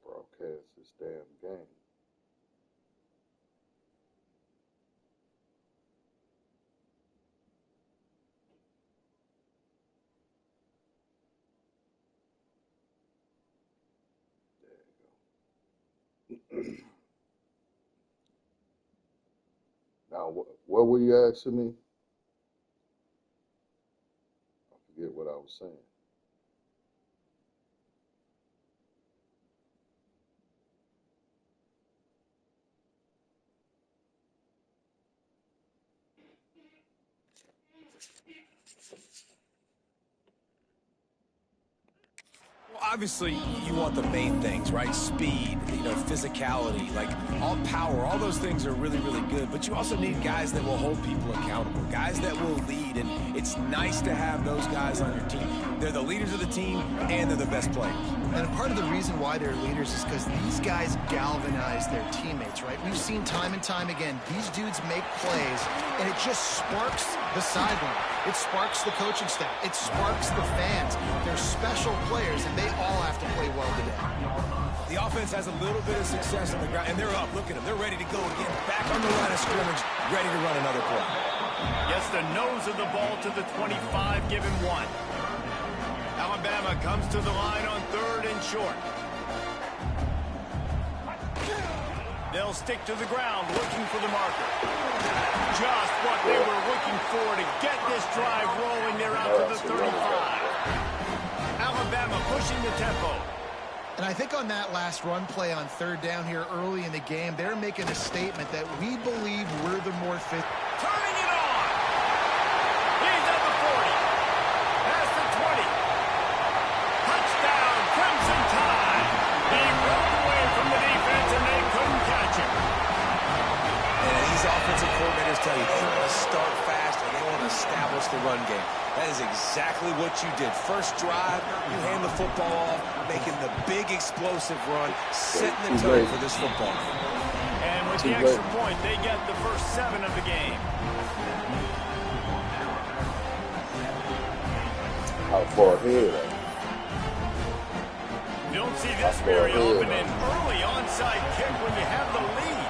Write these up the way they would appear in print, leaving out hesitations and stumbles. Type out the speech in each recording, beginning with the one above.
broadcast this damn game. There you go. Now, what were you asking me? I forget what I was saying. Obviously, you want the main things, right? Speed, physicality, like all power, all those things are really, really good. But you also need guys that will hold people accountable, guys that will lead. And it's nice to have those guys on your team. They're the leaders of the team, and they're the best players. And part of the reason why they're leaders is because these guys galvanize their teammates, right? We've seen time and time again, these dudes make plays, and it just sparks the sideline. It sparks the coaching staff. It sparks the fans. They're special players, and they all have to play well today. The offense has a little bit of success on the ground, and they're up. Look at them. They're ready to go again. Back on the line of scrimmage, ready to run another play. Gets the nose of the ball to the 25, give him 1. Alabama comes to the line on 3rd and short. They'll stick to the ground, looking for the marker. Just what they were looking for to get this drive rolling. They're out to the 35. Alabama pushing the tempo. And I think on that last run play on 3rd down here early in the game, they're making a statement that we believe we're the more fit. Turning it on. He's at the 40. Past the 20. Touchdown, Crimson Tide. He broke away from the defense, and they couldn't catch him. And these offensive coordinators tell you they want to start fast and they want to establish the run game. That is exactly what you did. First drive, you hand the football off, making the big explosive run, setting the tone for this football game. And with the extra point, they get the first 7 of the game. How far ahead? You don't see this very often. An early onside kick when you have the lead.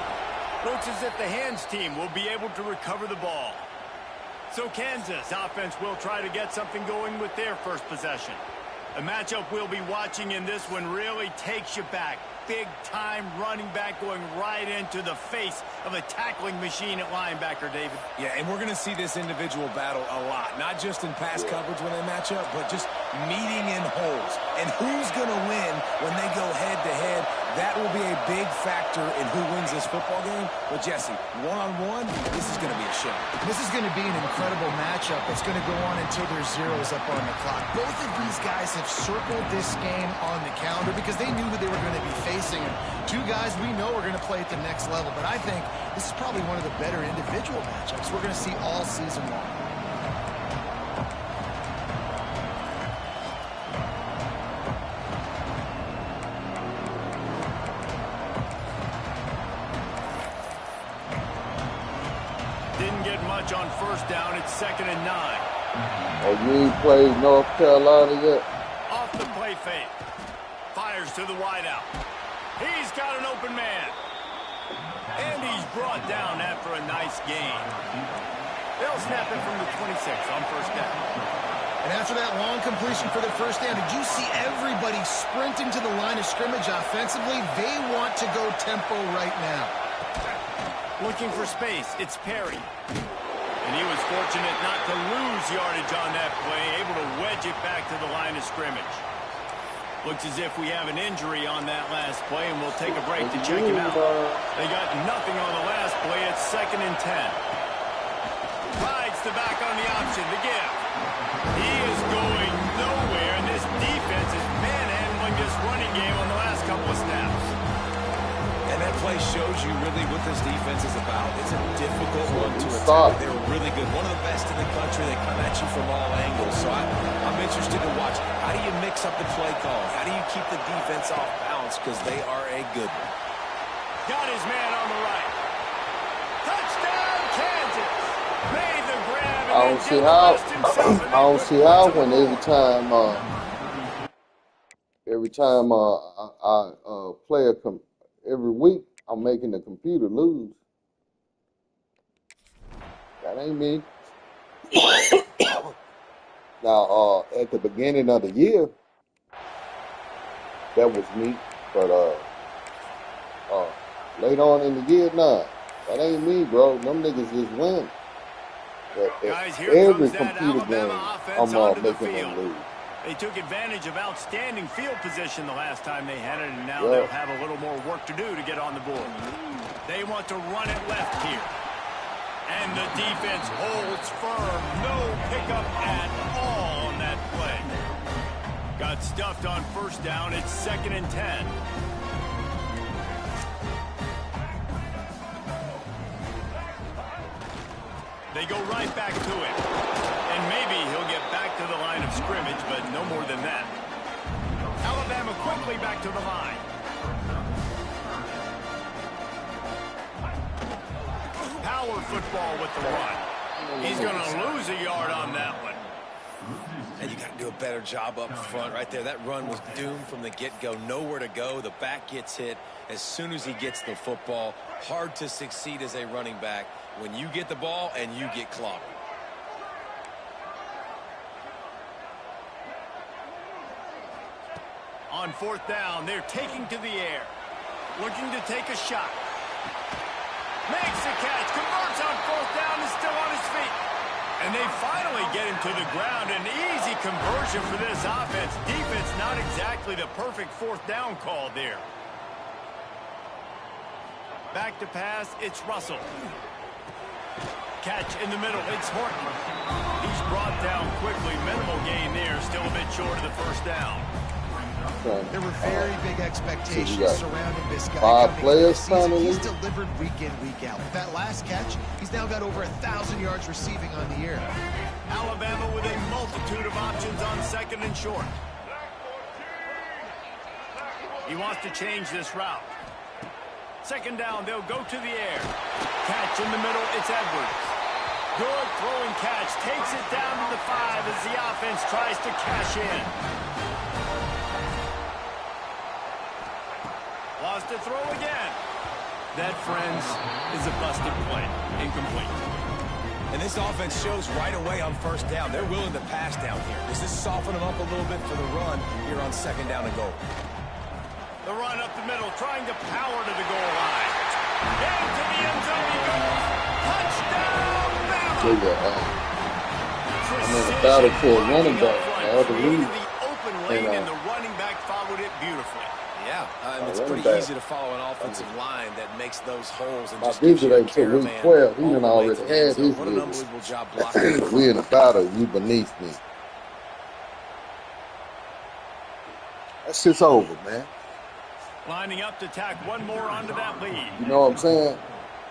Looks as if the hands team will be able to recover the ball. So Kansas offense will try to get something going with their first possession. The matchup we'll be watching in this one really takes you back. Big-time running back going right into the face of a tackling machine at linebacker, David. Yeah, and we're going to see this individual battle a lot. Not just in pass coverage when they match up, but just meeting in holes. And who's going to win when they go head-to-head? That will be a big factor in who wins this football game. But, Jesse, one-on-one, this is going to be a show. This is going to be an incredible matchup that's going to go on until there's zeros up on the clock. Both of these guys have circled this game on the calendar because they knew who they were going to be facing. And 2 guys we know are going to play at the next level. But I think this is probably one of the better individual matchups we're going to see all season long. Didn't get much on first down. It's 2nd and 9. Oh, you ain't played North Carolina yet? Off the play fake. Fires to the wideout. He's got an open man. And he's brought down after a nice gain. They'll snap it from the 26 on first down. And after that long completion for the first down, did you see everybody sprinting to the line of scrimmage offensively? They want to go tempo right now. Looking for space, it's Perry. And he was fortunate not to lose yardage on that play, able to wedge it back to the line of scrimmage. Looks as if we have an injury on that last play, and we'll take a break to check him out. They got nothing on the last play. It's 2nd and 10. Rides the back on the option, the give. He is going nowhere, and this defense is manhandling this running game on the last couple of snaps. And that play shows you really what this defense is about. It's a difficult one to attack. They're really good. One of the best in the country. They come at you from all angles. So I'm interested to watch. How do you mix up the play call? How do you keep the defense off balance? Because they are a good one. Got his man on the right. Touchdown, Kansas. Made the grab. And I don't see how when every time I play every week. I'm making the computer lose. That ain't me. Now, at the beginning of the year, that was me. But later on in the year, nah, that ain't me, bro. Them niggas just win. Guys, here Every comes that computer game, Alabama offense I'm onto the making them field. lose. They took advantage of outstanding field position the last time they had it, and now Yeah. they'll have a little more work to do to get on the board. They want to run it left here. And the defense holds firm. No pickup at all on that play. Got stuffed on first down. It's 2nd and 10. They go right back to it. And maybe he'll get back to the line of scrimmage, but no more than that. Alabama quickly back to the line. Power football with the run. He's going to lose a yard on that one. And you got to do a better job up front right there. That run was doomed from the get-go. Nowhere to go. The back gets hit as soon as he gets the football. Hard to succeed as a running back when you get the ball and you get clobbered. On 4th down, they're taking to the air. Looking to take a shot. Makes a catch. Converts on 4th down. Is still on his feet. And they finally get him to the ground. An easy conversion for this offense. Defense not exactly the perfect 4th down call there. Back to pass. It's Russell. Catch in the middle. It's Horton. He's brought down quickly. Minimal gain there. Still a bit short of the 1st down. There were very big expectations surrounding this guy. 5 players finally. He's delivered week in, week out. With that last catch, he's now got over 1,000 yards receiving on the year. Alabama with a multitude of options on 2nd and short. He wants to change this route. 2nd down, they'll go to the air. Catch in the middle, it's Edwards. Good throwing catch, takes it down to the 5 as the offense tries to cash in. Lost to throw again. That, friends, is a busted play. Incomplete. And this offense shows right away on 1st down. They're willing to pass down here. Does this soften them up a little bit for the run here on 2nd down and goal? The run up the middle, trying to power to the goal line. Into the end zone he goes. Touchdown, Bama! I'm in a battle for a running back. I believe. The open lane and the running back followed it beautifully. Yeah, it's pretty easy to follow an offensive line that makes those holes and My just gives you visit a ain't till week caravan 12. He all done the way already to the had end zone. his What an visits. unbelievable job blocking. We in a battle. You beneath me. That shit's over, man. Lining up to tack one more onto that lead. You know what I'm saying?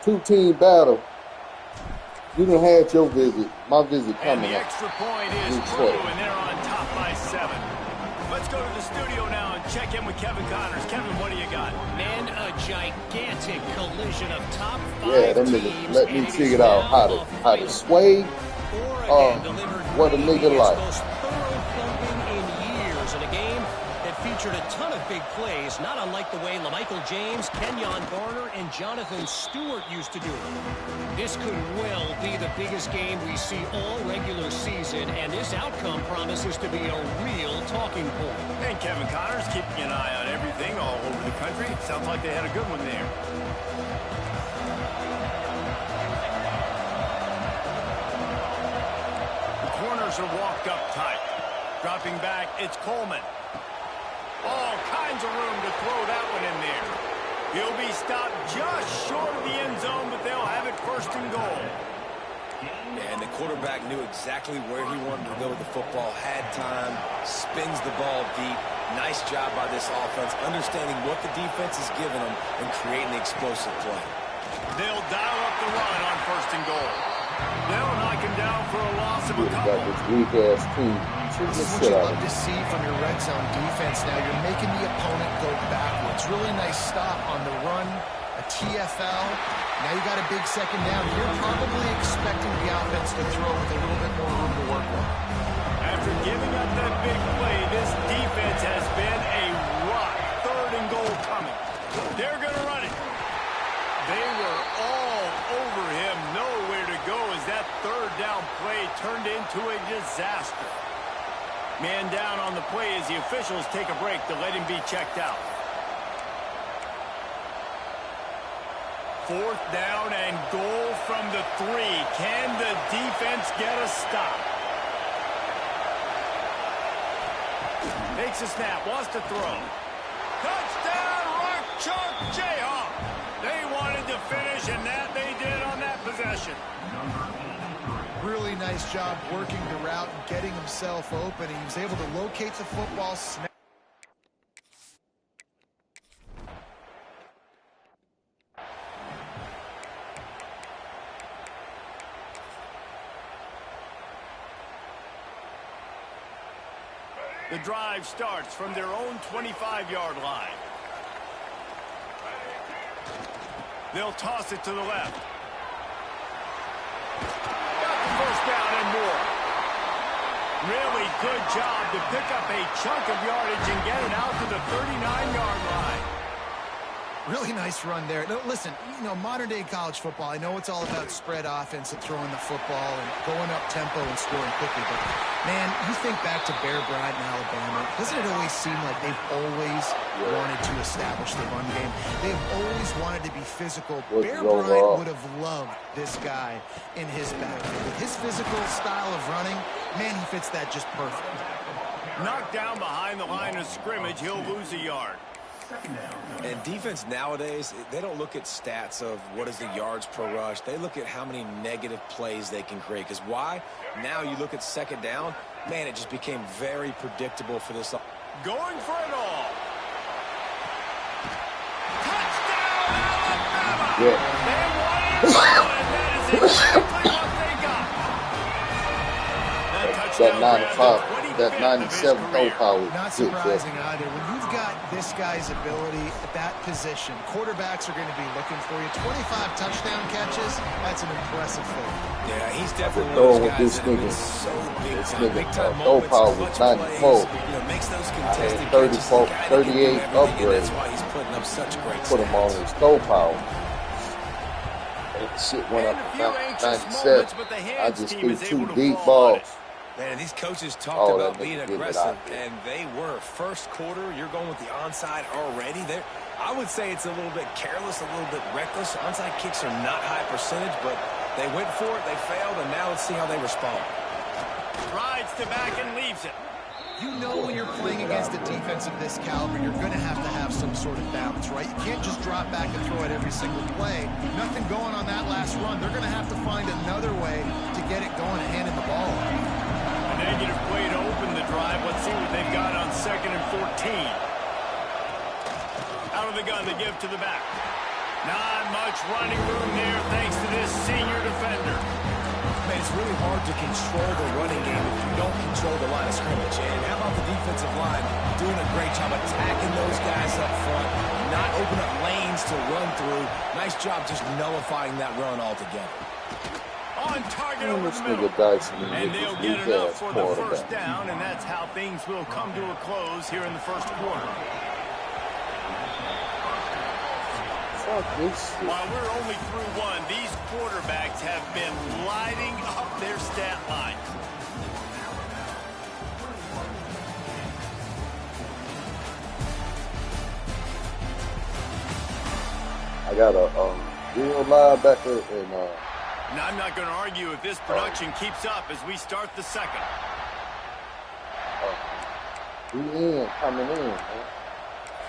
2-team battle. You done had your visit. My visit And coming the up. extra point is Week through, 12. and they're on top by 7. Let's go to the studio now and check in with Kevin Connors. Kevin, what do you got? Man, a gigantic collision of top 5 Yeah, them teams. niggas let me figure out how to sway what a nigga like. Most thorough thumping in years in a game that featured a ton of big plays, not unlike the way LaMichael James, Kenyon Garner, and Jonathan Stewart used to do it. This could well be the biggest game we see all regular season, and this outcome promises to be a real talking point. And Kevin Connors keeping an eye on everything all over the country. Sounds like they had a good one there. The corners are walked up tight. Dropping back, it's Coleman. All kinds of room to throw that one in there. He'll be stopped just short of the end zone, but they'll have it 1st and goal. And the quarterback knew exactly where he wanted to go with the football, had time, spins the ball deep. Nice job by this offense, understanding what the defense is giving them and creating the explosive play. They'll dial up the run on 1st and goal. They'll knock him down for a loss of a Got couple. this weak-ass team. This is what you love to see from your red zone defense now. You're making the opponent go backwards. Really nice stop on the run, a TFL. Now you got a big 2nd down. You're probably expecting the offense to throw with a little bit more room to work with. After giving up that big play, this defense has been a rock. 3rd and They're going to run it. They were all over him. Nowhere to go as that third down play turned into a disaster. Man down on the play as the officials take a break to let him be checked out. 4th down and goal from the 3. Can the defense get a stop? Makes a snap, wants to throw. Touchdown, Rock Chalk Jayhawk. They wanted to finish, and that they did on that possession. Really nice job working the route and getting himself open. He was able to locate the football, snap. The drive starts from their own 25-yard line. They'll toss it to the left. Got the first down and more. Really good job to pick up a chunk of yardage and get it out to the 39-yard line. Really nice run there. No, listen, you know, modern-day college football, I know it's all about spread offense and throwing the football and going up tempo and scoring quickly, but, man, you think back to Bear Bryant in Alabama, doesn't it always seem like they've always wanted to establish the run game? They've always wanted to be physical. Bear Bryant would have loved this guy in his backfield. With his physical style of running, man, he fits that just perfect. Knocked down behind the line of scrimmage, he'll lose a yard. And defense nowadays, they don't look at stats of what is the yards per rush. They look at how many negative plays they can create. Because why? Now you look at 2nd down, man, it just became very predictable for this. Going for it all. Touchdown, Alabama! Yeah. They won it all, and that is exactly what they got. That 97 throw power. Not surprising either. When you've got this guy's ability at that position, quarterbacks are going to be looking for you. 25 touchdown catches, that's an impressive thing. Yeah, he's definitely one of those guys that have been so big time moments, throw power was 94. Makes those contested 34, 38 upgrade. That's why he's putting up such great Put him on his throw power. And the shit went up to 97. I just threw 2 deep balls. Man, these coaches talked about being aggressive, and they were. First quarter, you're going with the onside already. I would say it's a little bit careless, a little bit reckless. Onside kicks are not high percentage, but they went for it, they failed, and now let's see how they respond. Rides to back and leaves it. You know when you're playing against a defense of this caliber, you're going to have some sort of balance, right? You can't just drop back and throw it every single play. Nothing going on that last run. They're going to have to find another way to get it going and handing the ball off. Negative play to open the drive. Let's see what they've got on 2nd and 14. Out of the gun, they give to the back. Not much running room there thanks to this senior defender. Man, it's really hard to control the running game if you don't control the line of scrimmage. And how about the defensive line doing a great job attacking those guys up front, not open up lanes to run through. Nice job just nullifying that run altogether. On target over the middle. And they'll get enough for the first down, and that's how things will come to a close here in the first quarter. While we're only through 1, these quarterbacks have been lighting up their stat line. I got a real linebacker and Now, I'm not going to argue if this production keeps up as we start the second. Coming in, man.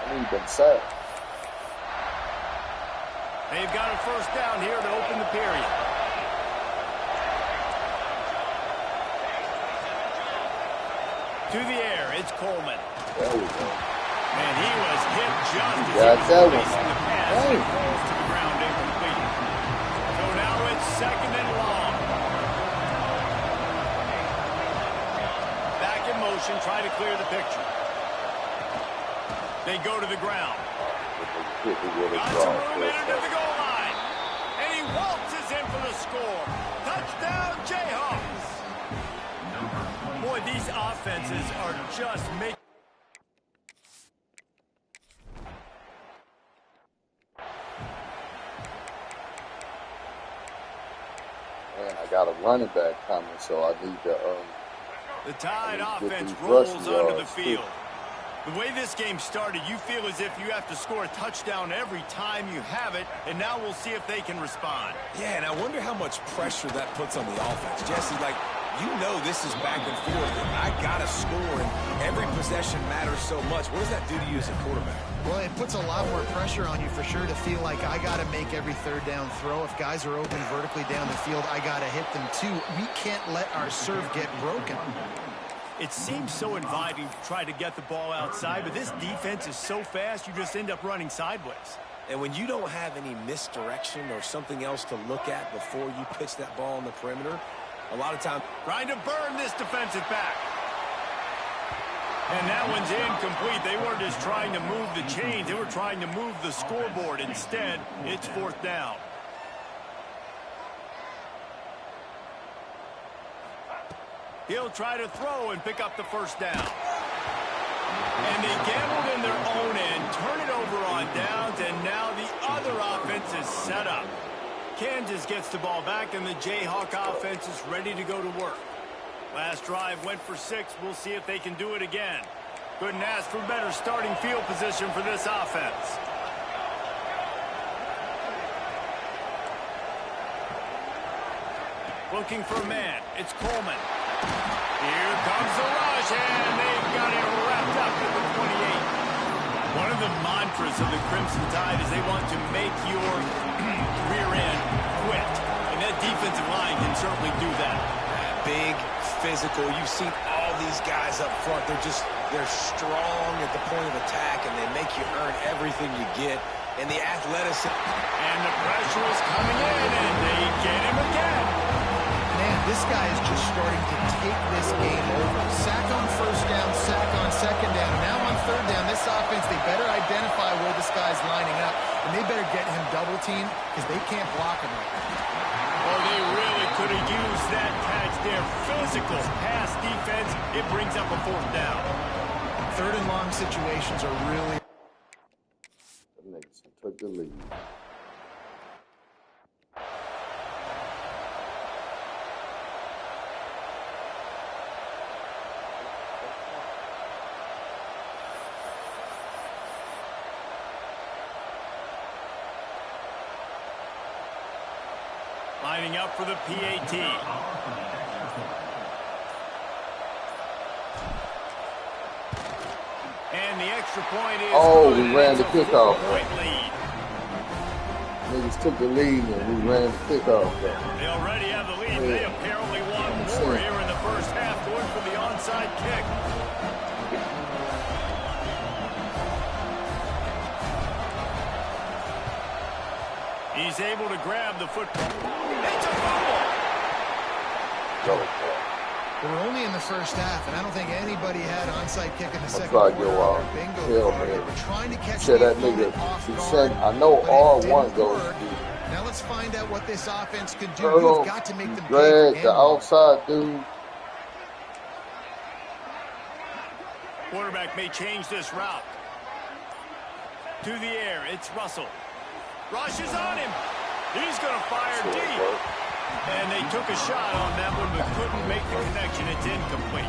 I need them sacked. They've got a first down here to open the period. To the air, it's Coleman. There we go. And he was hit just as he that was one. releasing the pass. It falls to the ground incomplete. So now it's 2nd and long. Back in motion, try to clear the picture. They go to the ground. Got some room in under the goal line. And he waltzes in for the score. Touchdown, Jayhawks. Boy, these offenses are just making Man, I got a running back coming, so I need to. The Tide offense rolls onto the field. The way this game started, you feel as if you have to score a touchdown every time you have it, and now we'll see if they can respond. Yeah, and I wonder how much pressure that puts on the offense. Jesse, like, you know this is back and forth. I got to score, and every possession matters so much. What does that do to you as a quarterback? Well, it puts a lot more pressure on you for sure to feel like I got to make every third down throw. If guys are open vertically down the field, I got to hit them too. We can't let our serve get broken. It seems so inviting to try to get the ball outside, but this defense is so fast, you just end up running sideways. And when you don't have any misdirection or something else to look at before you pitch that ball on the perimeter, a lot of times trying to burn this defensive back. And that one's incomplete. They weren't just trying to move the chains. They were trying to move the scoreboard. Instead, it's fourth down. He'll try to throw and pick up the first down. And they gambled in their own end, turn it over on downs, and now the other offense is set up. Kansas gets the ball back, and the Jayhawk offense is ready to go to work. Last drive went for 6. We'll see if they can do it again. Couldn't ask for better starting field position for this offense. Looking for a man. It's Coleman. Here comes the rush, and they've got it wrapped up at the 28. One of the mantras of the Crimson Tide is they want to make your rear end quit. And that defensive line can certainly do that. big, physical. You've seen all these guys up front. They're strong at the point of attack, and they make you earn everything you get. And the athleticism. And the pressure is coming in, and they get him again. Man, this guy is just starting to take this game over. Sack on first down, sack on second down. Now on third down, this offense, they better identify where this guy's lining up, and they better get him double teamed because they can't block him right now. Well, they really could have used that catch there. Physical pass defense, it brings up a fourth down. Third and long situations are really... Niggas took the lead. Lining up for the PAT. And the extra point is... Oh, we ran the kickoff. Point lead. Niggas took the lead and we ran the kickoff. They already have the lead. They apparently want more here in the first half, going for the onside kick. He's able to grab the football. It's a fumble. We're only in the first half, and I don't think anybody had onside kick in the second quarter. Bingo card. They were trying to catch that nigga. I know R1 goes. Now let's find out what this offense can do. You've got to make them drag the outside dude. Quarterback may change this route. To the air, it's Russell. Rush is on him. He's going to fire deep. And they took a shot on that one, but couldn't make the connection. It's incomplete.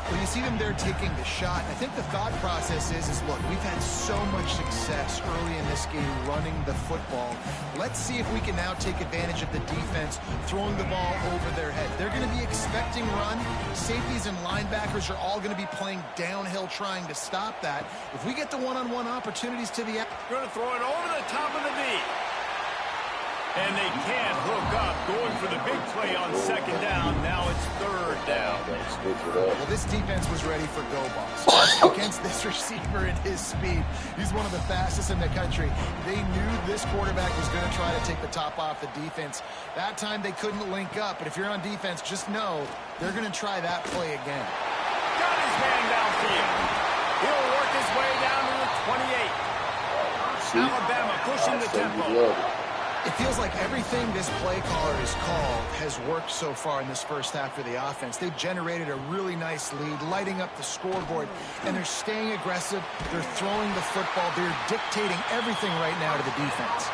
Well, you see them there taking the shot. I think the thought process is look, we've had so much success early in this game running the football. Let's see if we can now take advantage of the defense throwing the ball over their head. They're going to be expecting run. Safeties and linebackers are all going to be playing downhill trying to stop that. If we get the one-on-one opportunities to the... Going to throw it over the top of the knee. And they can't hook up, going for the big play on second down. Now it's third down. Well, this defense was ready for go balls against this receiver at his speed. He's one of the fastest in the country. They knew this quarterback was going to try to take the top off the defense. That time they couldn't link up, but if you're on defense, just know they're going to try that play again. Got his man downfield. He'll work his way down to the 28. Alabama pushing the tempo. It feels like everything this play caller has called has worked so far in this first half for the offense. They've generated a really nice lead, lighting up the scoreboard, and they're staying aggressive. They're throwing the football. They're dictating everything right now to the defense.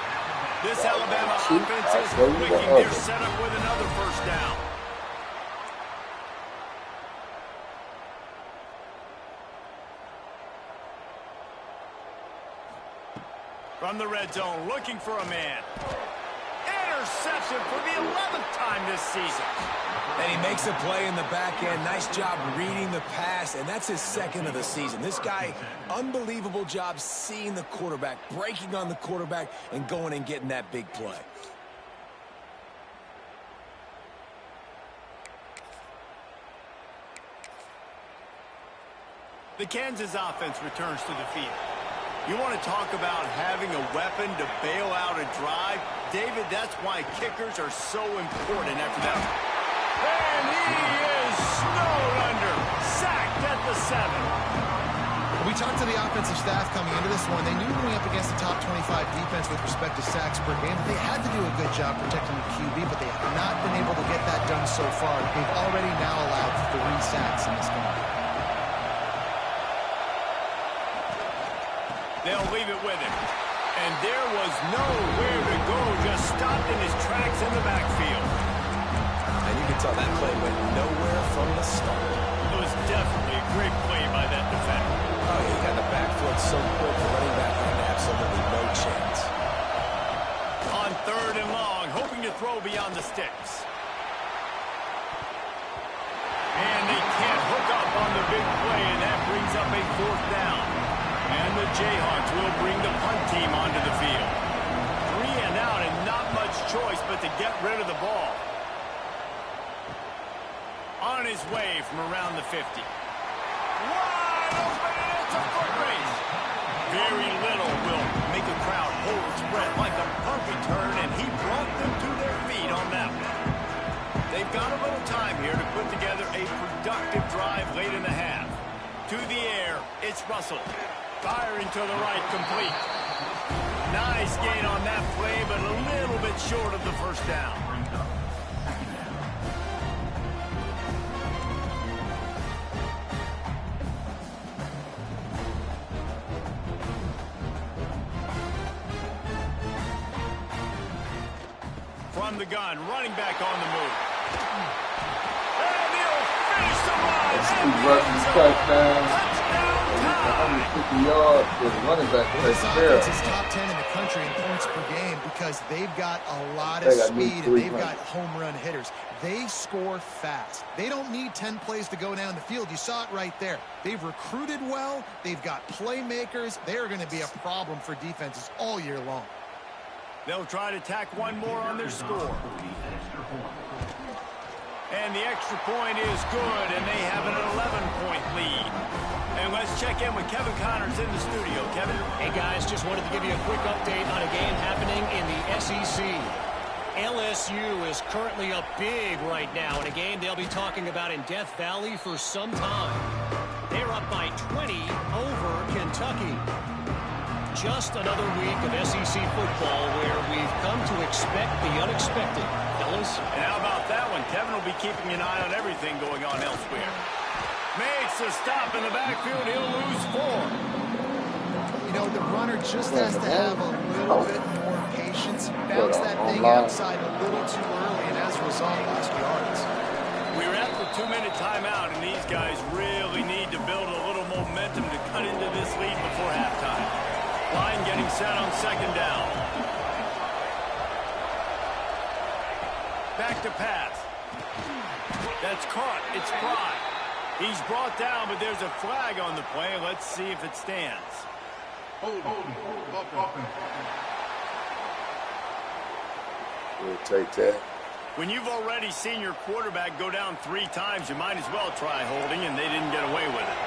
This Alabama offense is clicking their setup with another first down. From the red zone, looking for a man. Interception for the 11th time this season. And he makes a play in the back end. Nice job reading the pass, and that's his second of the season. This guy, unbelievable job seeing the quarterback, breaking on the quarterback, and going and getting that big play. The Kansas offense returns to the field. You want to talk about having a weapon to bail out a drive? David, that's why kickers are so important after that. And he is snowed under. Sacked at the 7. We talked to the offensive staff coming into this one. They knew going up against the top 25 defense with respect to sacks per game. They had to do a good job protecting the QB, but they have not been able to get that done so far. They've already now allowed 3 sacks in this game. They'll leave it with him. And there was nowhere to go, just stopped in his tracks in the backfield. And you can tell that play went nowhere from the start. It was definitely a great play by that defender. Oh, he got the back foot so quick, the running back had absolutely no chance. On 3rd and long, hoping to throw beyond the sticks. And they can't hook up on the big play, and that brings up a 4th down. And the Jayhawks will bring the punt team onto the field. 3 and out and not much choice but to get rid of the ball. On his way from around the 50. Wide open, it's a foot race. Very little will make a crowd hold its breath like a punt return, and he brought them to their feet on that one. They've got a little time here to put together a productive drive late in the half. To the air, it's Russell. Firing to the right, complete. Nice gain on that play, but a little bit short of the first down. From the gun, running back on the move. And he'll finish the run. Touchdown. 150 yards for the running back. This offense is top 10 in the country in points per game because they've got a lot of speed and they've got home run hitters. They score fast. They don't need 10 plays to go down the field. You saw it right there. They've recruited well. They've got playmakers. They're going to be a problem for defenses all year long. They'll try to tack one more on their score. And the extra point is good, and they have an 11-point lead. And let's check in with Kevin Connors in the studio. Kevin? Hey, guys, just wanted to give you a quick update on a game happening in the SEC. LSU is currently up big right now in a game they'll be talking about in Death Valley for some time. They're up by 20 over Kentucky. Just another week of SEC football where we've come to expect the unexpected. Fellas? And how about that one? Kevin will be keeping an eye on everything going on elsewhere. Makes a stop in the backfield. He'll lose 4. You know, the runner just has to have a little bit more patience. Bounce that thing outside a little too early, and as a result, lost yards. We're at the 2-minute timeout, and these guys really need to build a little momentum to cut into this lead before halftime. Line getting set on 2nd down. Back to pass. That's caught. It's Fry. He's brought down, but there's a flag on the play. Let's see if it stands. We'll take that. When you've already seen your quarterback go down 3 times, you might as well try holding, and they didn't get away with it.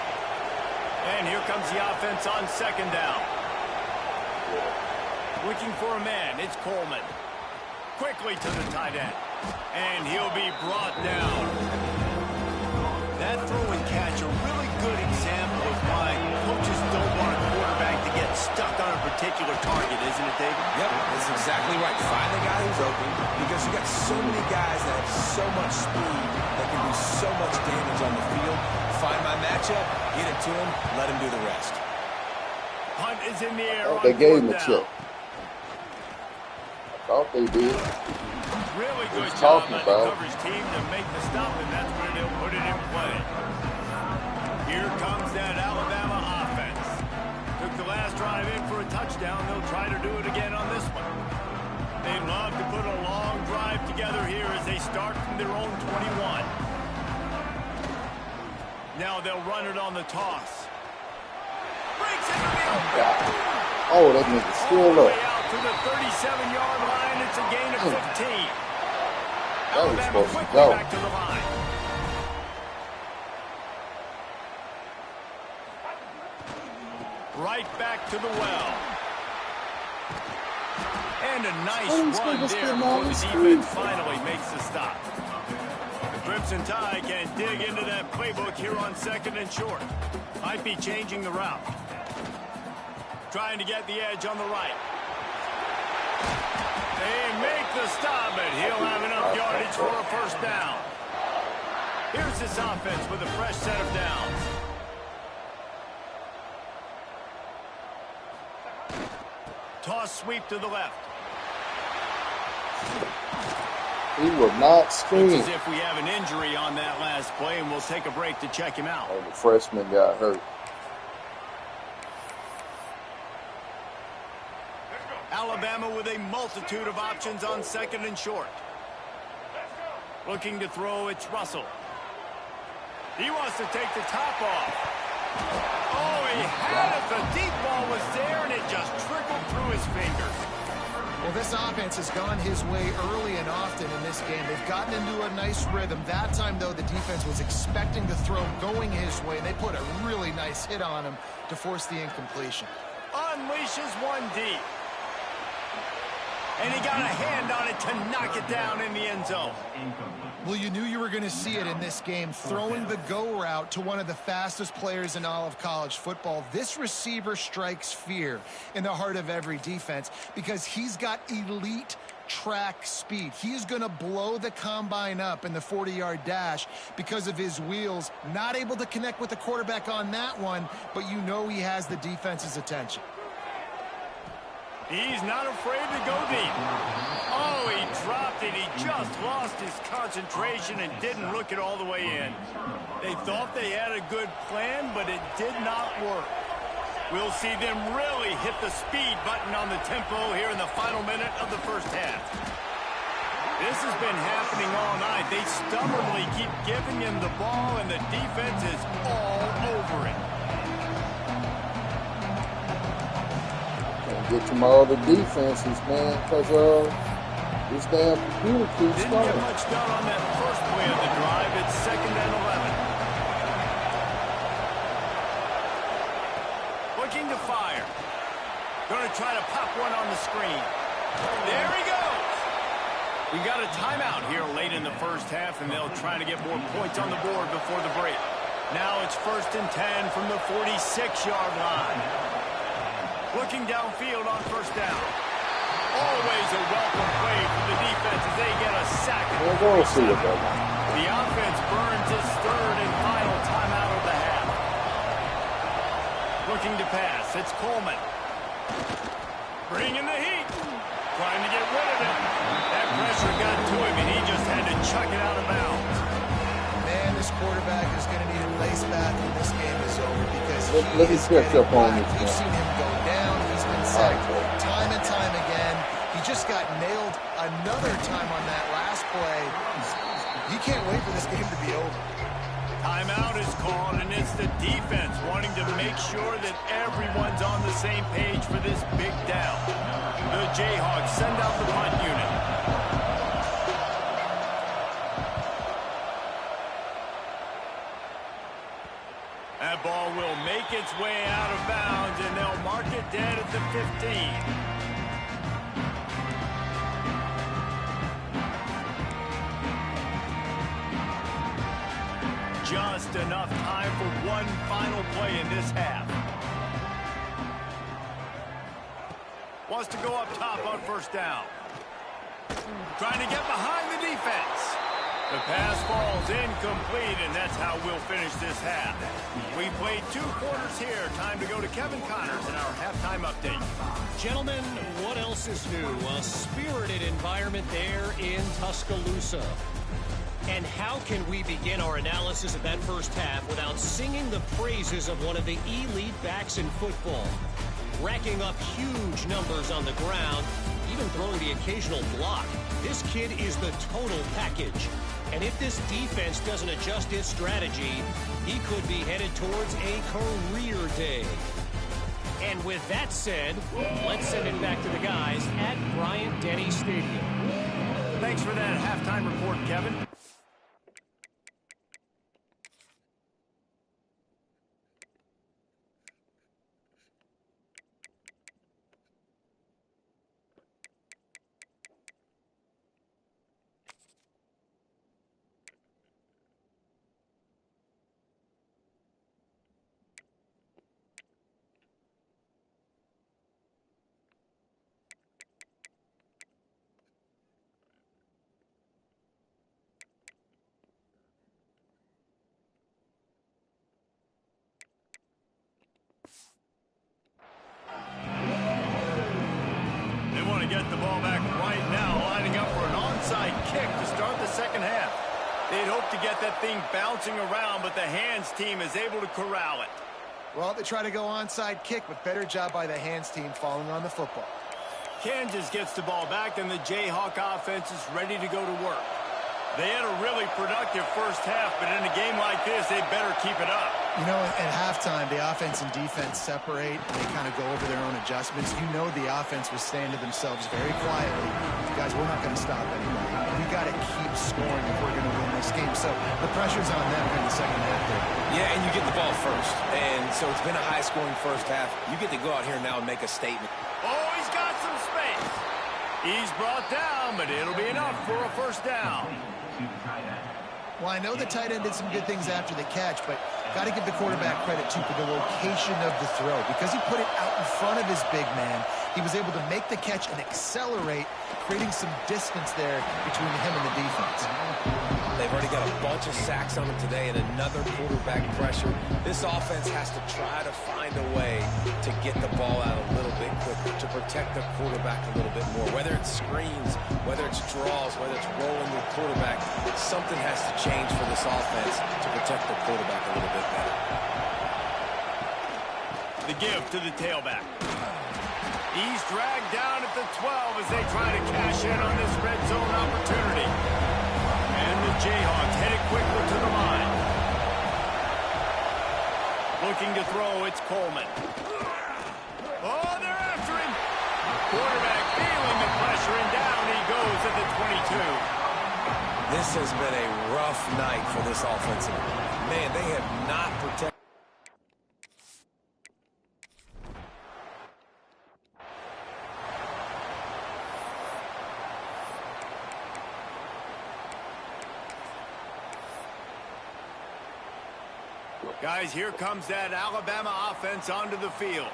And here comes the offense on 2nd down. Looking for a man. It's Coleman. Quickly to the tight end. And he'll be brought down. That throw and catch, a really good example of why coaches don't want a quarterback to get stuck on a particular target, isn't it, David? Yep, that's exactly right. Find the guy who's open because you got so many guys that have so much speed that can do so much damage on the field. Find my matchup, get it to him, let him do the rest. Punt is in the air. They gave him a chip. Thought they did. Really good job Talking by the about. coverage team to make the stop, and that's where they'll put it in play. Here comes that Alabama offense. Took the last drive in for a touchdown. They'll try to do it again on this one. They love to put a long drive together here as they start from their own 21. Now they'll run it on the toss. Breaks into the open. Oh, that nigga still up. Out to the 37-yard line. It's a gain of 15. That was Alabama supposed to quickly go. back to the line. Right back to the well. And a nice run there before the defense finally makes the stop. The Crimson Tide can dig into that playbook here on 2nd and short. Might be changing the route. Trying to get the edge on the right. They make the stop, but he'll have enough yardage for a first down. Here's this offense with a fresh set of downs. Toss sweep to the left. He will not scream. Looks as if we have an injury on that last play, and we'll take a break to check him out. Oh, the freshman got hurt. Alabama with a multitude of options on 2nd and short. Looking to throw, it's Russell. He wants to take the top off. Oh, he had it. The deep ball was there, and it just trickled through his fingers. Well, this offense has gone his way early and often in this game. They've gotten into a nice rhythm. That time, though, the defense was expecting the throw going his way, and they put a really nice hit on him to force the incompletion. Unleashes one deep. And he got a hand on it to knock it down in the end zone. Well, you knew you were going to see it in this game, throwing the go route to one of the fastest players in all of college football. This receiver strikes fear in the heart of every defense because he's got elite track speed. He is going to blow the combine up in the 40-yard dash because of his wheels. Not able to connect with the quarterback on that one, but you know he has the defense's attention. He's not afraid to go deep. Oh, he dropped it. He just lost his concentration and didn't look it all the way in. They thought they had a good plan, but it did not work. We'll see them really hit the speed button on the tempo here in the final minute of the first half. This has been happening all night. They stubbornly keep giving him the ball, and the defense is all over it. Get to my other defenses, man, because this damn computer keeps Didn't get going. much done on that first play of the drive. It's 2nd and 11. Looking to fire. Going to try to pop one on the screen. There he goes. We got a timeout here late in the first half, and they'll try to get more points on the board before the break. Now it's 1st and 10 from the 46-yard line. Looking downfield on first down. Always a welcome play for the defense as they get a sack. We'll see it, brother. The offense burns its 3rd and final timeout of the half. Looking to pass. It's Coleman. Bringing the heat. Trying to get rid of it. That pressure got to him, and he just had to chuck it out of bounds. Man, this quarterback is going to need a lace back when this game is over because Let me catch up on this. You've seen him go down. He's been sacked time and time again. He just got nailed another time on that last play. He can't wait for this game to be over. Timeout is called, and it's the defense wanting to make sure that everyone's on the same page for this big down. The Jayhawks send out the punt unit. That ball will make its way out of bounds, and they'll mark it dead at the 15. Just enough time for one final play in this half. Wants to go up top on first down. Trying to get behind the defense. The pass falls incomplete, and that's how we'll finish this half. We played 2 quarters here. Time to go to Kevin Connors in our halftime update. Gentlemen, what else is new? A spirited environment there in Tuscaloosa. And how can we begin our analysis of that first half without singing the praises of one of the elite backs in football? Racking up huge numbers on the ground, even throwing the occasional block. This kid is the total package. And if this defense doesn't adjust its strategy, he could be headed towards a career day. And with that said, let's send it back to the guys at Bryant-Denny Stadium. Thanks for that halftime report, Kevin. Get the ball back right now, lining up for an onside kick to start the second half. They'd hope to get that thing bouncing around, but the hands team is able to corral it. Well, they try to go onside kick, but better job by the hands team falling on the football. Kansas gets the ball back, and the Jayhawk offense is ready to go to work. They had a really productive first half, but in a game like this, they better keep it up. You know, at halftime, the offense and defense separate, and they kind of go over their own adjustments. You know the offense was saying to themselves very quietly, guys, we're not going to stop anybody. We got to keep scoring if we're going to win this game. So the pressure's on them in the second half there. Yeah, and you get the ball first. And so it's been a high-scoring first half. You get to go out here now and make a statement. Oh, he's got some space. He's brought down, but it'll be enough for a first down. Well, I know the tight end did some good things after the catch, but got to give the quarterback credit, too, for the location of the throw. Because he put it out in front of his big man, he was able to make the catch and accelerate, creating some distance there between him and the defense. They've already got a bunch of sacks on them today and another quarterback pressure. This offense has to try to find a way to get the ball out a little bit quicker, to protect the quarterback a little bit more. Whether it's screens, whether it's draws, whether it's rolling the quarterback, something has to change for this offense to protect the quarterback a little bit better. The give to the tailback. He's dragged down at the 12 as they try to cash in on this red zone opportunity. And the Jayhawks headed quickly to the line. Looking to throw, it's Coleman. Oh, they're after him. Quarterback feeling the pressure, and down he goes at the 22. This has been a rough night for this offensive. Man, they have not protected. Guys, here comes that Alabama offense onto the field.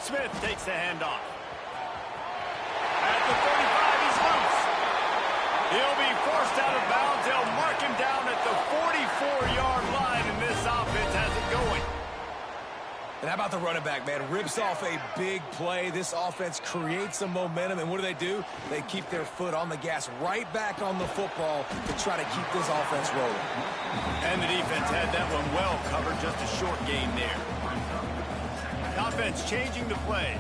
Smith takes the handoff. At the 35, he's loose. He'll be forced out of bounds. They'll mark him down at the 44-yard line, and this offense has it going. And how about the running back, man? Rips off a big play. This offense creates some momentum, and what do? They keep their foot on the gas right back on the football to try to keep this offense rolling. And the defense had that one well covered, just a short gain there. The offense changing the play.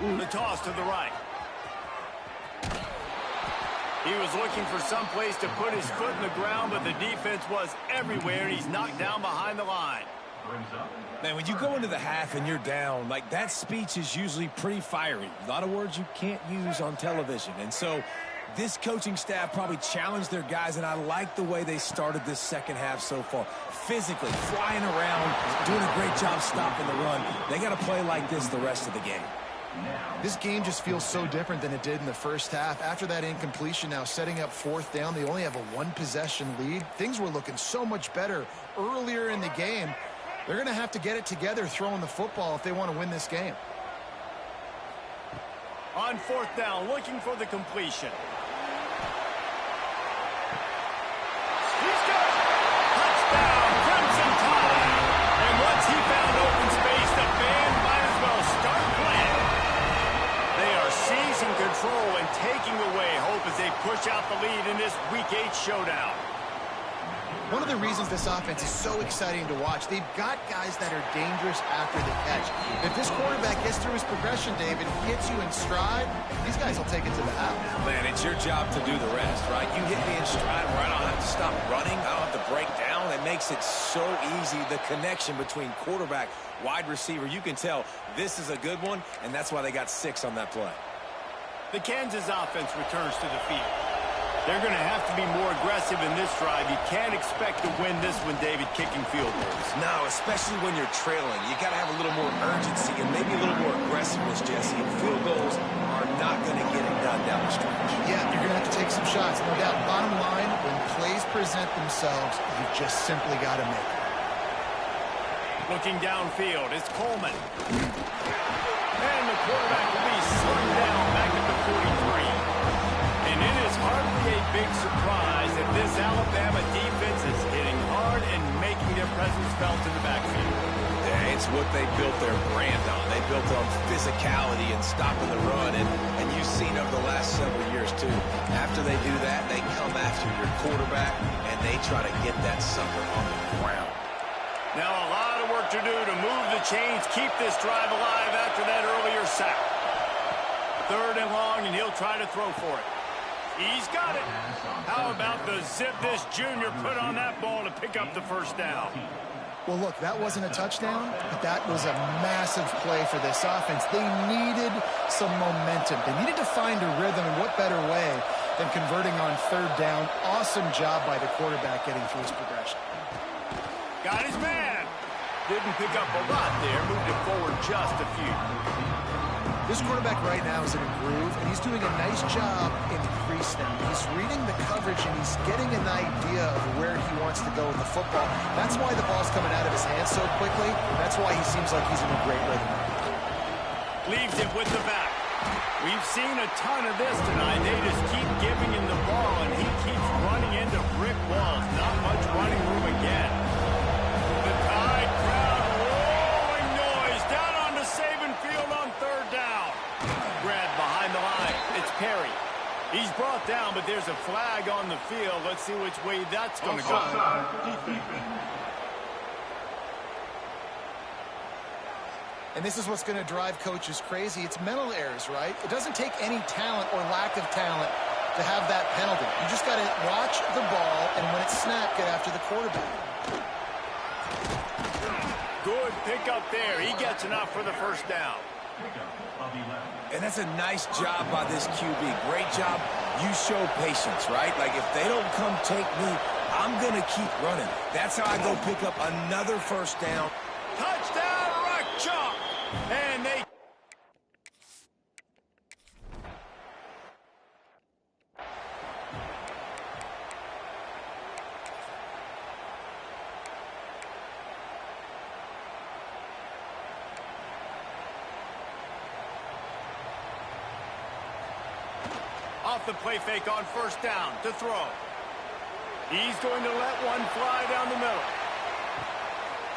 The toss to the right. He was looking for some place to put his foot in the ground, but the defense was everywhere, and he's knocked down behind the line. Man, when you go into the half and you're down, like, that speech is usually pretty fiery. A lot of words you can't use on television. And so this coaching staff probably challenged their guys, and I like the way they started this second half so far. Physically, flying around, doing a great job stopping the run. They got to play like this the rest of the game. This game just feels so different than it did in the first half. After that incompletion, now setting up fourth down, they only have a one-possession lead. Things were looking so much better earlier in the game. They're going to have to get it together throwing the football if they want to win this game. On 4th down, looking for the completion. He's got it. Touchdown, Crimson Tide. And once he found open space, the band might as well start playing. They are seizing control and taking away hope as they push out the lead in this Week 8 showdown. One of the reasons this offense is so exciting to watch, they've got guys that are dangerous after the catch. If this quarterback gets through his progression, David, hits you in stride, these guys will take it to the house. Man, it's your job to do the rest, right? You hit me in stride where I don't have to stop running. I don't have to break down. It makes it so easy, the connection between quarterback, wide receiver. You can tell this is a good one, and that's why they got 6 on that play. The Kansas offense returns to the field. They're going to have to be more aggressive in this drive. You can't expect to win this one, David, kicking field goals. No, especially when you're trailing. You got to have a little more urgency and maybe a little more aggressiveness, Jesse. And field goals are not going to get it done down the stretch. Yeah, you're going to have to take some shots, no doubt. Bottom line, when plays present themselves, you've just simply got to make it. Looking downfield, it's Coleman. And the quarterback will be slung down back at the 43. And it is hardly a big surprise that this Alabama defense is hitting hard and making their presence felt in the backfield. Yeah, it's what they built their brand on. They built on physicality and stopping the run. And you've seen over the last several years, too. After they do that, they come after your quarterback, and they try to get that sucker on the ground. Now a lot of work to do to move the chains, keep this drive alive after that earlier sack. 3rd and long, and he'll try to throw for it. He's got it. How about the zip this junior put on that ball to pick up the 1st down? Well, look, that wasn't a touchdown, but that was a massive play for this offense. They needed some momentum. They needed to find a rhythm, and what better way than converting on 3rd down. Awesome job by the quarterback getting through his progression. Got his man. Didn't pick up a lot there. Moved it forward just a few. This quarterback right now is in a groove, and he's doing a nice job in the crease now. He's reading the coverage, and he's getting an idea of where he wants to go with the football. That's why the ball's coming out of his hands so quickly. That's why he seems like he's in a great rhythm. Leaves it with the back. We've seen a ton of this tonight. They just keep giving him the ball, and he keeps running into brick walls. Not much running room again. The Tide crowd rolling noise down on the Saban field on 3rd down. Grabbed behind the line. It's Perry. He's brought down, but there's a flag on the field. Let's see which way that's going to go. And this is what's going to drive coaches crazy. It's mental errors, right? It doesn't take any talent or lack of talent to have that penalty. You just got to watch the ball, and when it's snapped, get after the quarterback. Good pick up there. He gets enough for the 1st down. And that's a nice job by this QB. Great job. You show patience, right? Like, if they don't come take me, I'm going to keep running. That's how I go pick up another 1st down. Touchdown, Rock Chalk! And they... Off the play fake on 1st down to throw. He's going to let one fly down the middle.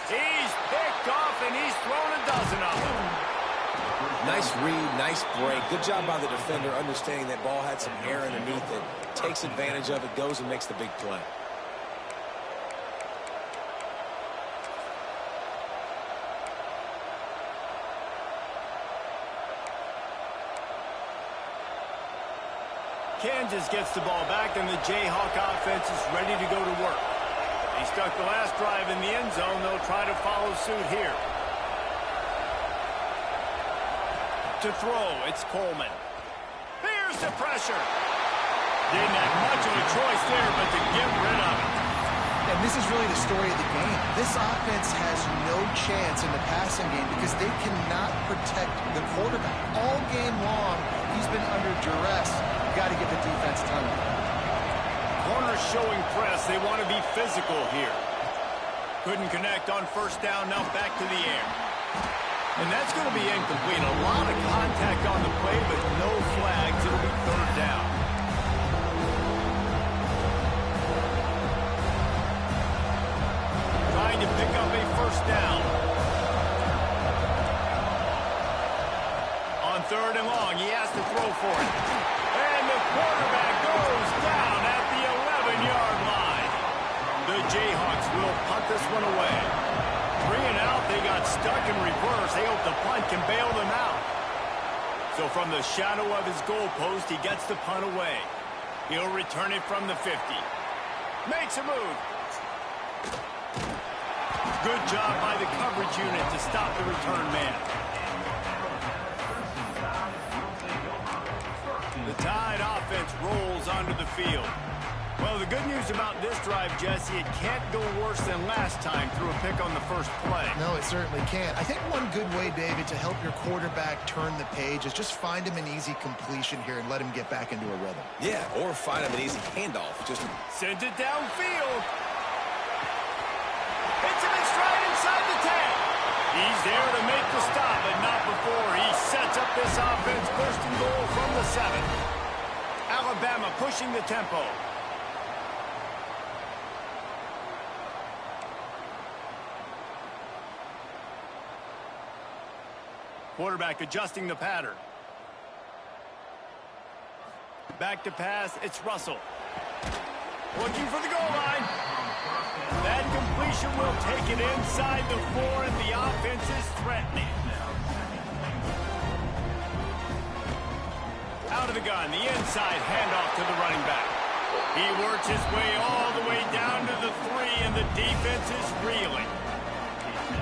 He's picked off, and he's thrown a dozen of them. Nice read, nice break. Good job by the defender understanding that ball had some air underneath it. Takes advantage of it, goes and makes the big play. Kansas gets the ball back, and the Jayhawk offense is ready to go to work. They stuck the last drive in the end zone. They'll try to follow suit here. To throw, it's Coleman. Here's the pressure. Didn't have much of a choice there, but to get rid of it. And this is really the story of the game. This offense has no chance in the passing game because they cannot protect the quarterback. All game long, he's been under duress. You've got to give the defense a ton of it. Corners showing press. They want to be physical here. Couldn't connect on first down, now back to the air. And that's going to be incomplete. A lot of contact on the play, but no flags. It'll be third down. Trying to pick up a first down. On third and long, he has to throw for it. And the quarterback goes down at the 11-yard line. The Jayhawks will punt this one away. 3 and out, they got stuck in reverse. They hope the punt can bail them out. So from the shadow of his goalpost, he gets the punt away. He'll return it from the 50. Makes a move. Good job by the coverage unit to stop the return man. The Tide offense rolls onto the field. Well, the good news about this drive, Jesse, it can't go worse than last time through a pick on the first play. No, it certainly can't. I think one good way, David, to help your quarterback turn the page is just find him an easy completion here and let him get back into a rhythm. Yeah, or find him an easy handoff. Just sends it downfield. Hits him in stride inside the 10. He's there to make the stop, but not before he sets up this offense first and goal from the 7. Alabama pushing the tempo. Quarterback adjusting the pattern. Back to pass, it's Russell. Looking for the goal line. That completion will take it inside the 4, and the offense is threatening. Out of the gun, the inside handoff to the running back. He works his way all the way down to the 3, and the defense is reeling.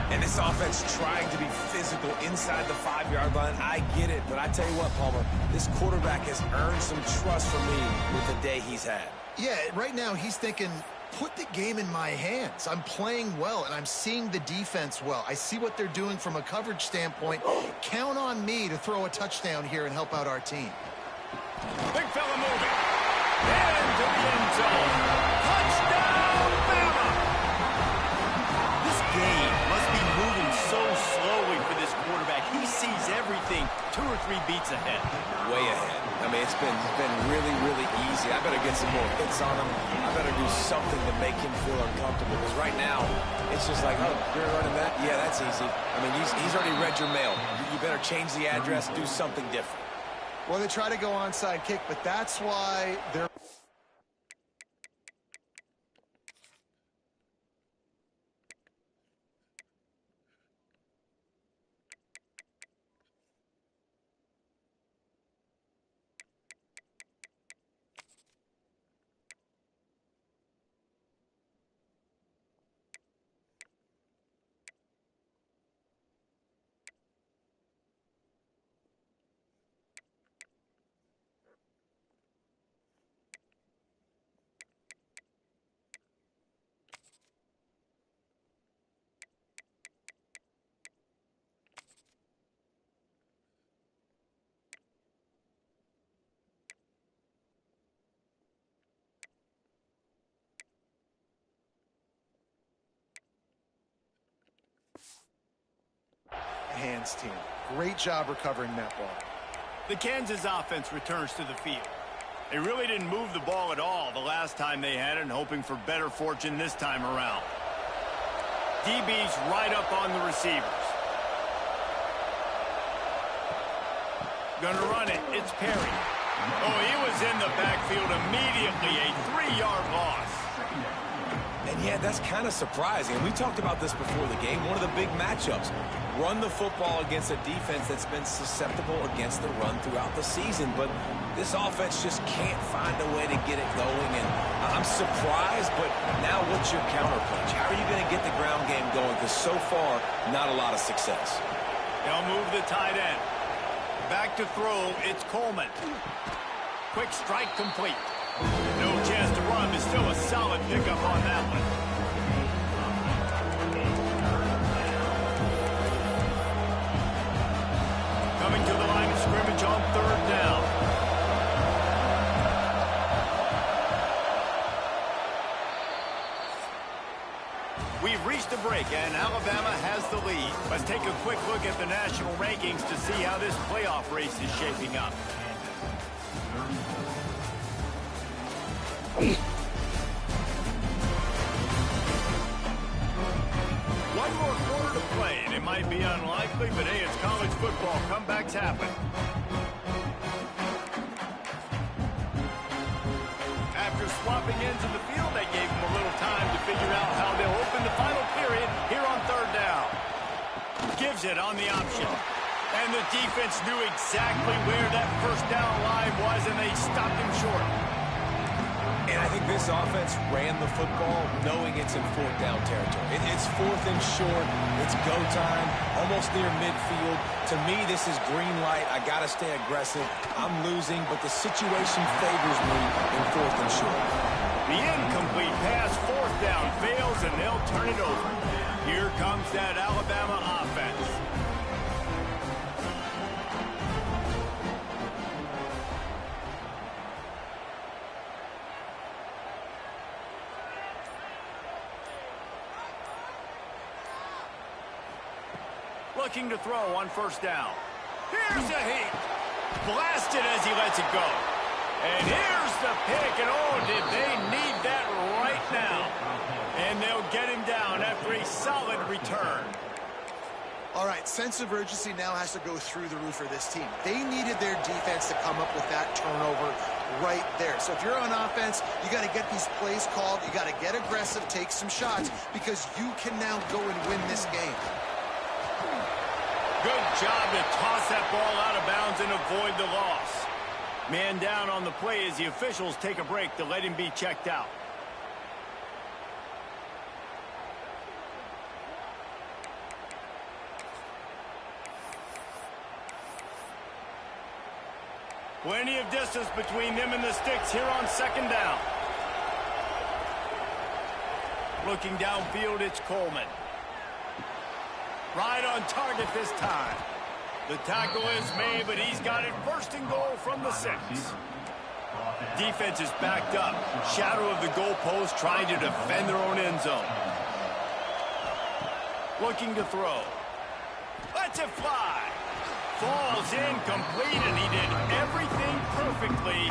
And this offense trying to be physical inside the 5-yard line. I get it, but I tell you what, Palmer, this quarterback has earned some trust from me with the day he's had. Yeah, right now he's thinking, put the game in my hands. I'm playing well, and I'm seeing the defense well. I see what they're doing from a coverage standpoint. Count on me to throw a touchdown here and help out our team. Big fella moving. Into the end zone. Touchdown, Bama! This game must be moving so slowly for this quarterback. He sees everything 2 or 3 beats ahead. Way ahead. I mean, it's been really, really easy. I better get some more hits on him. I better do something to make him feel uncomfortable. Because right now, it's just like, oh, you're running that? Yeah, that's easy. I mean, he's already read your mail. You better change the address, do something different. Well, they try to go onside kick, but that's why they're... Hands team. Great job recovering that ball. The Kansas offense returns to the field. They really didn't move the ball at all the last time they had it, and hoping for better fortune this time around. DB's right up on the receivers. Gonna run it. It's Perry. Oh, he was in the backfield immediately. A 3-yard loss. And yeah, that's kind of surprising. And we talked about this before the game. One of the big matchups. Run the football against a defense that's been susceptible against the run throughout the season. But this offense just can't find a way to get it going. And I'm surprised, but now what's your counterpunch? How are you going to get the ground game going? Because so far, not a lot of success. They'll move the tight end. Back to throw, it's Coleman. Quick strike complete. No chance to run, but still a solid pickup on that one. Coming to the line of scrimmage on third down. We We've reached a break, and Alabama has the lead. Let's take a quick look at the national rankings to see how this playoff race is shaping up. One more quarter to play, and it might be unlikely, but hey, it's college football. Comebacks happen. After swapping ends in the field, they gave them a little time to figure out how they'll open the final period here on third down. Gives it on the option. And the defense knew exactly where that first down line was, and they stopped him short. And I think this offense ran the football knowing it's in fourth down territory. It's fourth and short. It's go time, almost near midfield. To me, this is green light. I got to stay aggressive. I'm losing, but the situation favors me in fourth and short. The incomplete pass, fourth down, fails, and they'll turn it over. Here comes that Alabama offense. Looking to throw on first down. Here's a heat. Blasted as he lets it go. And here's the pick, and oh, did they need that right now. And they'll get him down after a solid return. All right, sense of urgency now has to go through the roof for this team. They needed their defense to come up with that turnover right there. So if you're on offense, you got to get these plays called. You got to get aggressive, take some shots, because you can now go and win this game. Good job to toss that ball out of bounds and avoid the loss. Man down on the play as the officials take a break to let him be checked out. Plenty of distance between them and the sticks here on second down. Looking downfield, it's Coleman. Right on target this time. The tackle is made, but he's got it first and goal from the 6. Defense is backed up. Shadow of the goalpost trying to defend their own end zone. Looking to throw. Lets it fly. Falls incomplete, and he did everything perfectly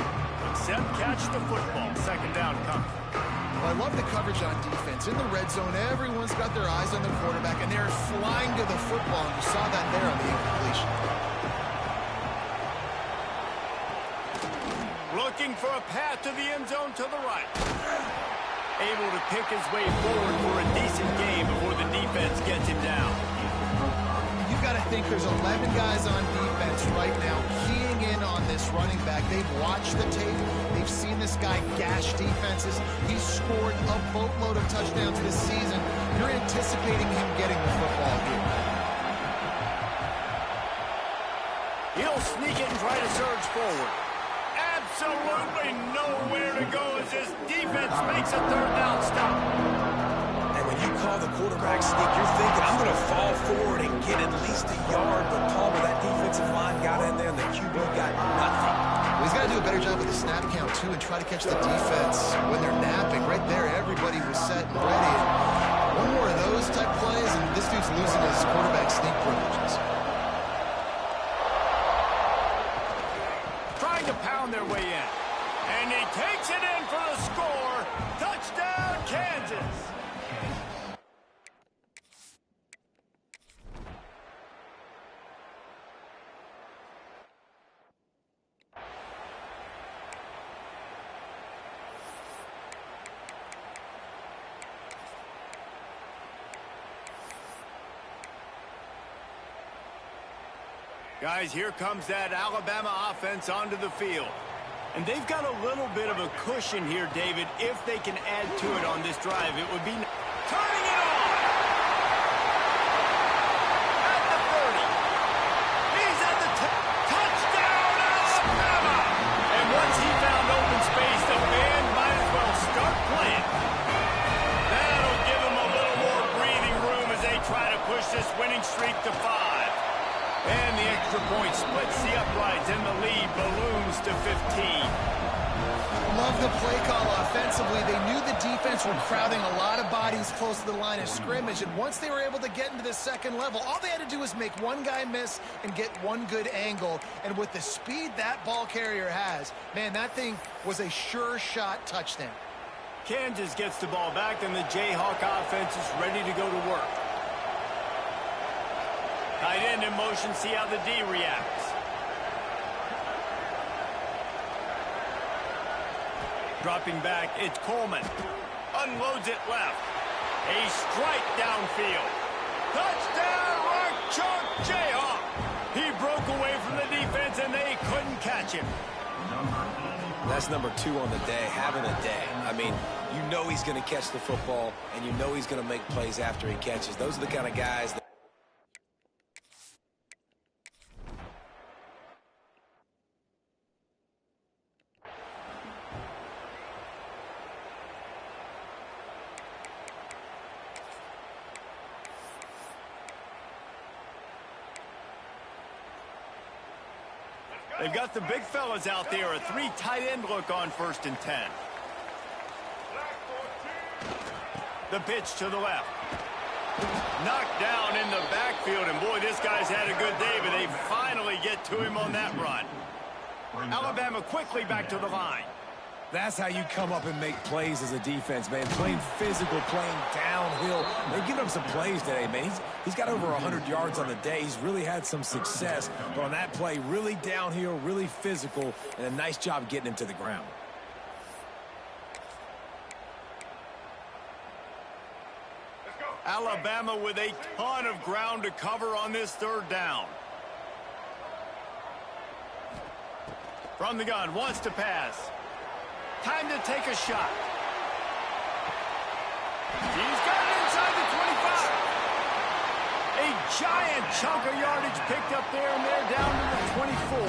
except catch the football. Second down coming. Well, I love the coverage on defense. In the red zone, everyone's got their eyes on the quarterback, and they're flying to the football, and you saw that there on the incompletion. Looking for a path to the end zone to the right. Able to pick his way forward for a decent game before the defense gets him down. You've got to think there's 11 guys on defense right now keying in on this running back. They've watched the tape. They've seen this guy gash defenses. He's scored a boatload of touchdowns this season. You're anticipating him getting the football here. He'll sneak it and try to surge forward. Absolutely nowhere to go as this defense makes a third down stop. And when you call the quarterback sneak, you're thinking, I'm going to fall forward and get at least a yard. But Palmer, that defensive line got in there, and the QB got nothing. Well, he's got to do a better job with the snap count, too, and try to catch the defense when they're napping. Right there, everybody was set and ready. And one more of those type plays, and this dude's losing his quarterback sneak privileges. Trying to pound their way in. And he takes it in for the score. Touchdown, Kansas. Guys, here comes that Alabama offense onto the field. And they've got a little bit of a cushion here, David. If they can add to it on this drive, it would be turning it on. At the 30. He's at the touchdown, Alabama. And once he found open space, the band might as well start playing. That'll give them a little more breathing room as they try to push this winning streak to 5. And the extra point splits the uprights, and the lead balloons to 15. Love the play call offensively. They knew the defense were crowding a lot of bodies close to the line of scrimmage, and once they were able to get into the second level, all they had to do was make one guy miss and get one good angle. And with the speed that ball carrier has, man, that thing was a sure shot touchdown. Kansas gets the ball back, and the Jayhawk offense is ready to go to work. Tight end in motion, see how the D reacts. Dropping back, it's Coleman. Unloads it left. A strike downfield. Touchdown, Rock Chalk Jayhawk. He broke away from the defense, and they couldn't catch him. That's number 2 on the day, having a day. I mean, you know he's going to catch the football, and you know he's going to make plays after he catches. Those are the kind of guys that they've got the big fellas out there. A 3 tight end look on 1st and 10. The pitch to the left. Knocked down in the backfield, and boy, this guy's had a good day, but they finally get to him on that run. Alabama quickly back to the line. That's how you come up and make plays as a defense, man. Playing physical, playing downhill. They've given him some plays today, man. He's got over 100 yards on the day. He's really had some success. But on that play, really downhill, really physical, and a nice job getting him to the ground. Alabama with a ton of ground to cover on this 3rd down. From the gun, wants to pass. Time to take a shot. He's got it inside the 25. A giant chunk of yardage picked up there, and they're down to the 24.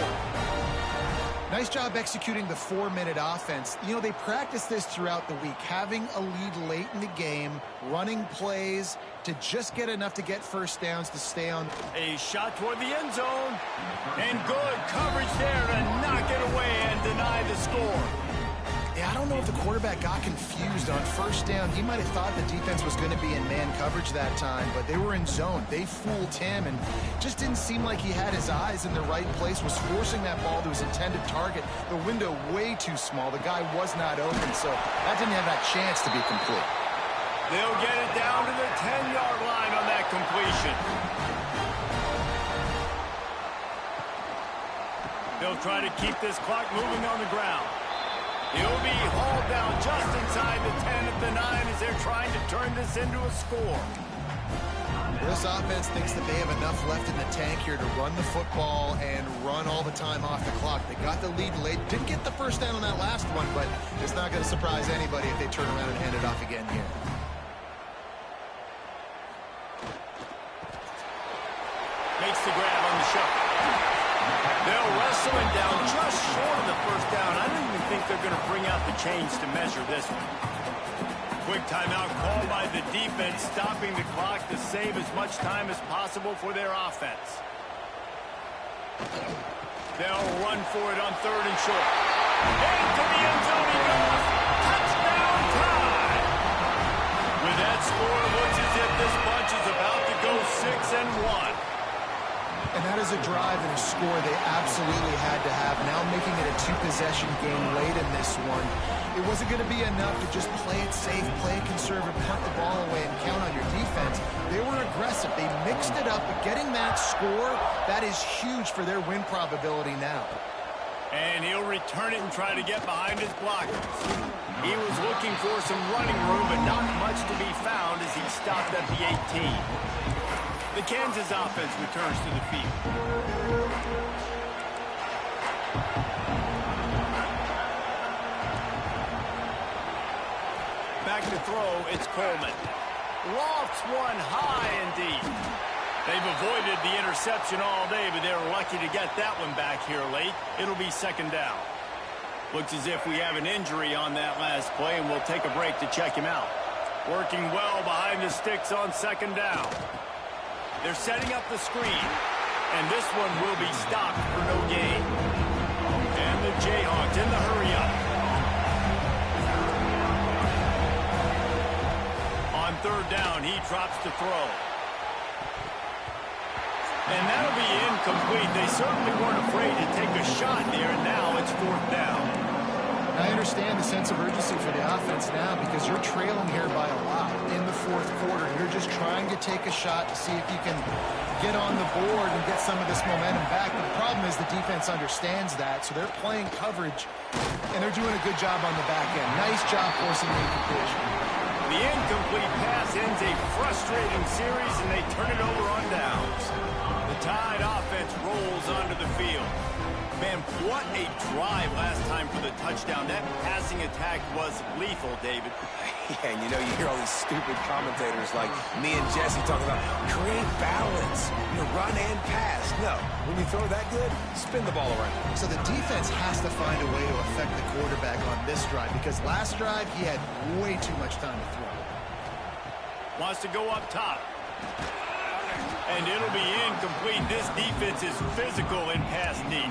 Nice job executing the 4-minute offense. You know, they practiced this throughout the week, having a lead late in the game, running plays to just get enough to get first downs to stay on. A shot toward the end zone, and good coverage there to knock it away and deny the score. Yeah, I don't know if the quarterback got confused on 1st down. He might have thought the defense was going to be in man coverage that time, but they were in zone. They fooled him, and just didn't seem like he had his eyes in the right place, was forcing that ball to his intended target. The window way too small. The guy was not open, so that didn't have that chance to be complete. They'll get it down to the 10-yard line on that completion. They'll try to keep this clock moving on the ground. He'll be hauled down just inside the 10 of the 9 as they're trying to turn this into a score. This offense thinks that they have enough left in the tank here to run the football and run all the time off the clock. They got the lead late. Didn't get the first down on that last one, but it's not going to surprise anybody if they turn around and hand it off again here. Makes the grab on the shuffle. They'll wrestle him down just short of the first down. I don't even think they're going to bring out the chains to measure this one. Quick timeout called by the defense, stopping the clock to save as much time as possible for their offense. They'll run for it on 3rd and short. Into the end zone he goes. Touchdown time! With that score, it looks as if this bunch is about to go 6-1. And that is a drive and a score they absolutely had to have. Now making it a 2-possession game late in this one. It wasn't going to be enough to just play it safe, play it conservative, punt the ball away, and count on your defense. They were aggressive. They mixed it up, but getting that score, that is huge for their win probability now. And he'll return it and try to get behind his blockers. He was looking for some running room, but not much to be found as he stopped at the 18. The Kansas offense returns to the field. Back to throw, it's Coleman. Lofts one high indeed. They've avoided the interception all day, but they're lucky to get that one back here late. It'll be 2nd down. Looks as if we have an injury on that last play, and we'll take a break to check him out. Working well behind the sticks on 2nd down. They're setting up the screen. And this one will be stopped for no gain. And the Jayhawks in the hurry-up. On third down, he drops to throw. And that'll be incomplete. They certainly weren't afraid to take a shot there, and now it's fourth down. I understand the sense of urgency for the offense now because you're trailing here by a lot in the fourth quarter. You're just trying to take a shot to see if you can get on the board and get some of this momentum back. But the problem is the defense understands that, so they're playing coverage, and they're doing a good job on the back end. Nice job forcing the incompletion. The incomplete pass ends a frustrating series, and they turn it over on downs. The Tide offense rolls onto the field. Man, what a drive last time for the touchdown. That passing attack was lethal, David. Yeah, and you know, you hear all these stupid commentators like me and Jesse talking about create balance, run and pass. No, when you throw that good, spin the ball around. So the defense has to find a way to affect the quarterback on this drive because last drive he had way too much time to throw. Wants to go up top. And it'll be incomplete. This defense is physical in pass deep.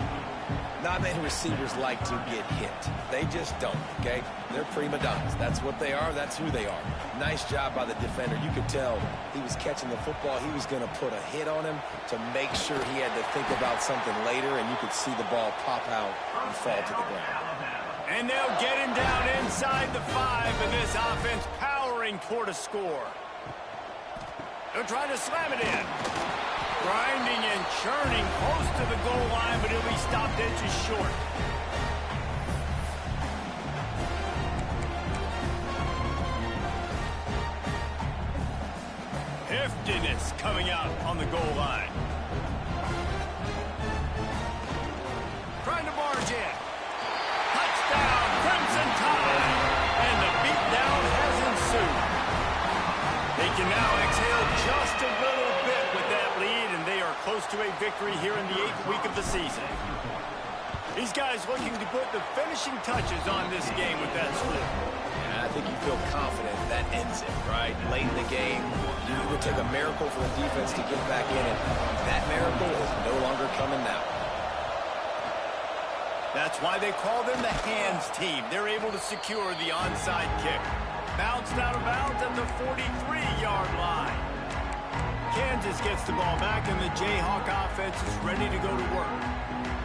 Not many receivers like to get hit. They just don't, okay? They're prima donnas. That's what they are. That's who they are. Nice job by the defender. You could tell he was catching the football. He was going to put a hit on him to make sure he had to think about something later, and you could see the ball pop out and fall to the ground. And they'll get him down inside the 5, and this offense powering toward a score. They're trying to slam it in. Grinding and churning close to the goal line, but he'll be stopped inches short. Heftiness coming out on the goal line. Trying to barge in. Touchdown, Crimson Tide. And the beatdown has ensued. They can now exhale just a little bit with that lead, and they are close to a victory here in the 8th week of the season. These guys looking to put the finishing touches on this game with that score. Yeah, I think you feel confident that ends it, right? Late in the game, you would take a miracle for the defense to get back in it. That miracle is no longer coming now. That's why they call them the hands team. They're able to secure the onside kick. Bounced out of bounds at the 43-yard line. Kansas gets the ball back, and the Jayhawk offense is ready to go to work.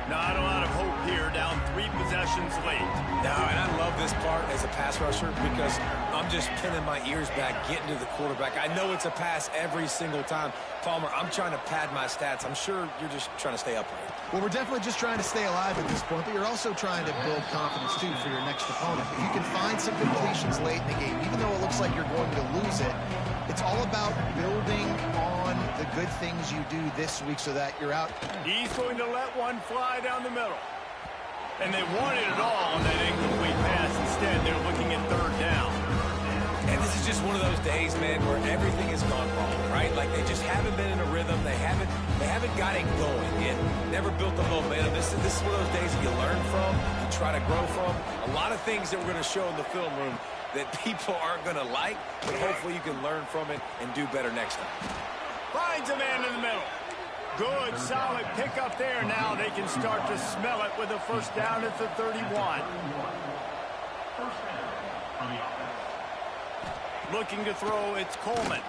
Not a lot of hope here, down 3 possessions late. No, and I love this part as a pass rusher because I'm just pinning my ears back, getting to the quarterback. I know it's a pass every single time. Palmer, I'm trying to pad my stats. I'm sure you're just trying to stay upright. Well, we're definitely just trying to stay alive at this point, but you're also trying to build confidence, too, for your next opponent. If you can find some completions late in the game, even though it looks like you're going to lose it, it's all about building on the good things you do this week so that you're out. He's going to let one fly down the middle. And they wanted it all on that incomplete pass. Instead, they're looking at third down. And this is just one of those days, man, where everything has gone wrong, right? Like they just haven't been in a rhythm. They haven't got it going and never built the momentum. This is one of those days that you learn from, you try to grow from. A lot of things that we're going to show in the film room that people aren't going to like, but hopefully you can learn from it and do better next time. Finds a man in the middle. Good, solid pickup there. Now they can start to smell it with a first down at the 31. Looking to throw, it's Coleman.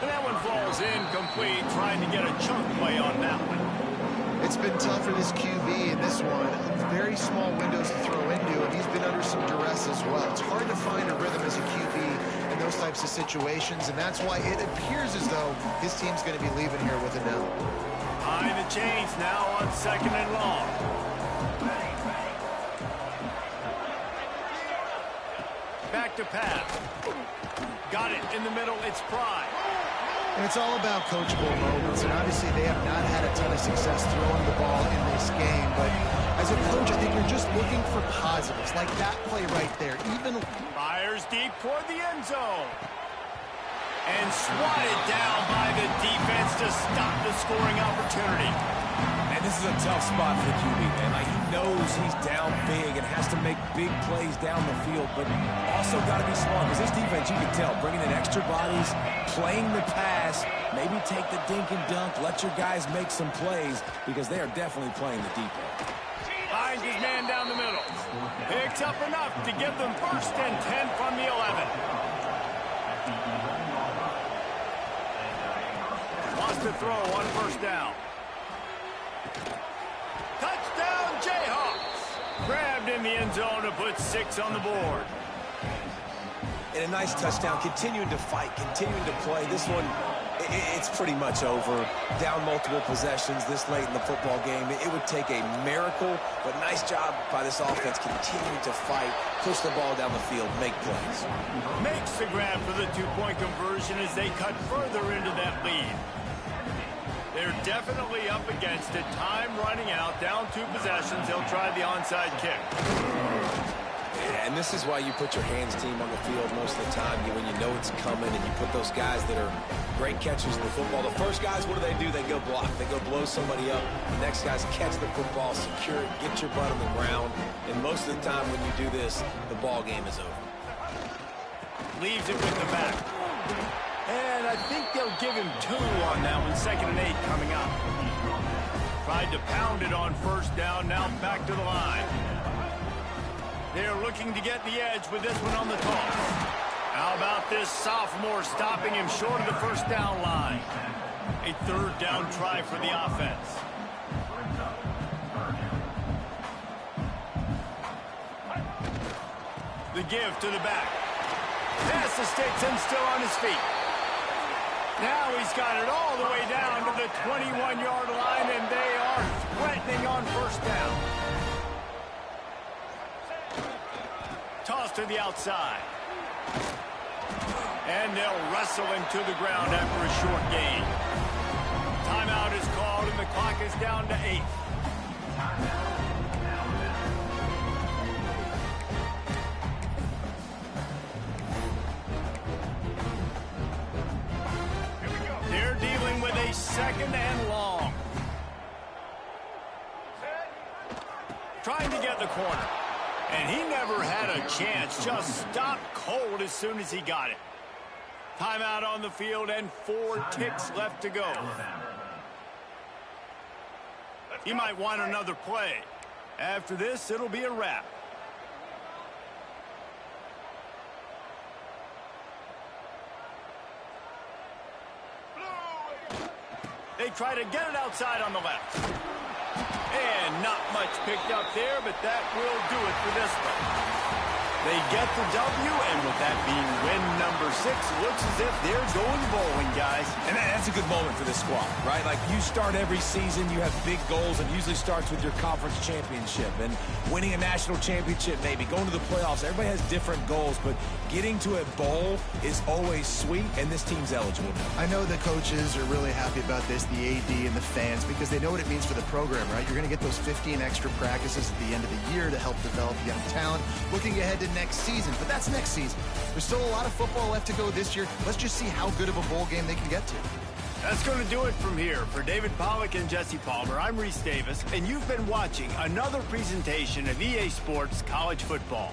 And that one falls incomplete, trying to get a chunk play on that one. It's been tough for this QB in this one. Very small windows to throw into, and he's been under some duress as well. It's hard to find a rhythm as a QB in those types of situations, and that's why it appears as though his team's going to be leaving here with a no. Behind the chains now on 2nd and long. Back to pass. Got it in the middle. It's Pride. And it's all about coachable moments, and obviously they have not had a ton of success throwing the ball in this game, but as a coach, I think you're just looking for positives, like that play right there. Even fires deep toward the end zone. And swatted down by the defense to stop the scoring opportunity. And this is a tough spot for the QB, man. Like, he knows he's down big and has to make big plays down the field, but also got to be smart because this defense, you can tell, bringing in extra bodies, playing the pass, maybe take the dink and dunk, let your guys make some plays, because they are definitely playing the deep end. Finds his man down the middle. Picks up enough to give them 1st and 10 from the 11. Wants to throw on 1st down. Touchdown, Jayhawks. Grabbed in the end zone to put 6 on the board. And a nice touchdown, continuing to fight, continuing to play. This one, it's pretty much over. Down multiple possessions this late in the football game. It would take a miracle, but nice job by this offense continuing to fight, push the ball down the field, make plays. Makes the grab for the 2-point conversion as they cut further into that lead. They're definitely up against it. Time running out, down 2 possessions. They'll try the onside kick. And this is why you put your hands team on the field most of the time, when you know it's coming, and you put those guys that are great catchers in the football. The first guys, what do? They go block. They go blow somebody up. The next guys catch the football, secure it, get your butt on the ground. And most of the time when you do this, the ball game is over. Leaves it with the back. And I think they'll give him 2 on that one. 2nd and 8 coming up. Tried to pound it on 1st down. Now back to the line. They're looking to get the edge with this one on the toss. How about this sophomore stopping him short of the 1st down line? A 3rd down try for the offense. The give to the back. Pass the sticks and still on his feet. Now he's got it all the way down to the 21-yard line, and they are threatening on 1st down. Toss to the outside. And they'll wrestle him to the ground after a short gain. Timeout is called, and the clock is down to 8. They're dealing with a 2nd and long. Trying to get the corner. And he never had a chance. Just stopped cold as soon as he got it. Timeout on the field and 4 ticks left to go. He might want another play. After this, it'll be a wrap. They try to get it outside on the left. And not much picked up there, but that will do it for this one. They get the W, and with that being win number 6, looks as if they're going bowling, guys. And that's a good moment for this squad, right? Like, you start every season, you have big goals. It usually starts with your conference championship and winning a national championship, maybe going to the playoffs. Everybody has different goals, but getting to a bowl is always sweet, and this team's eligible now. I know the coaches are really happy about this, the AD and the fans, because they know what it means for the program, right? You're going to get those 15 extra practices at the end of the year to help develop young talent. Looking ahead to next season, but that's next season. There's still a lot of football left to go this year. Let's just see how good of a bowl game they can get to. That's going to do it from here. For David Pollack and Jesse Palmer, I'm Reese Davis, and you've been watching another presentation of EA Sports College Football.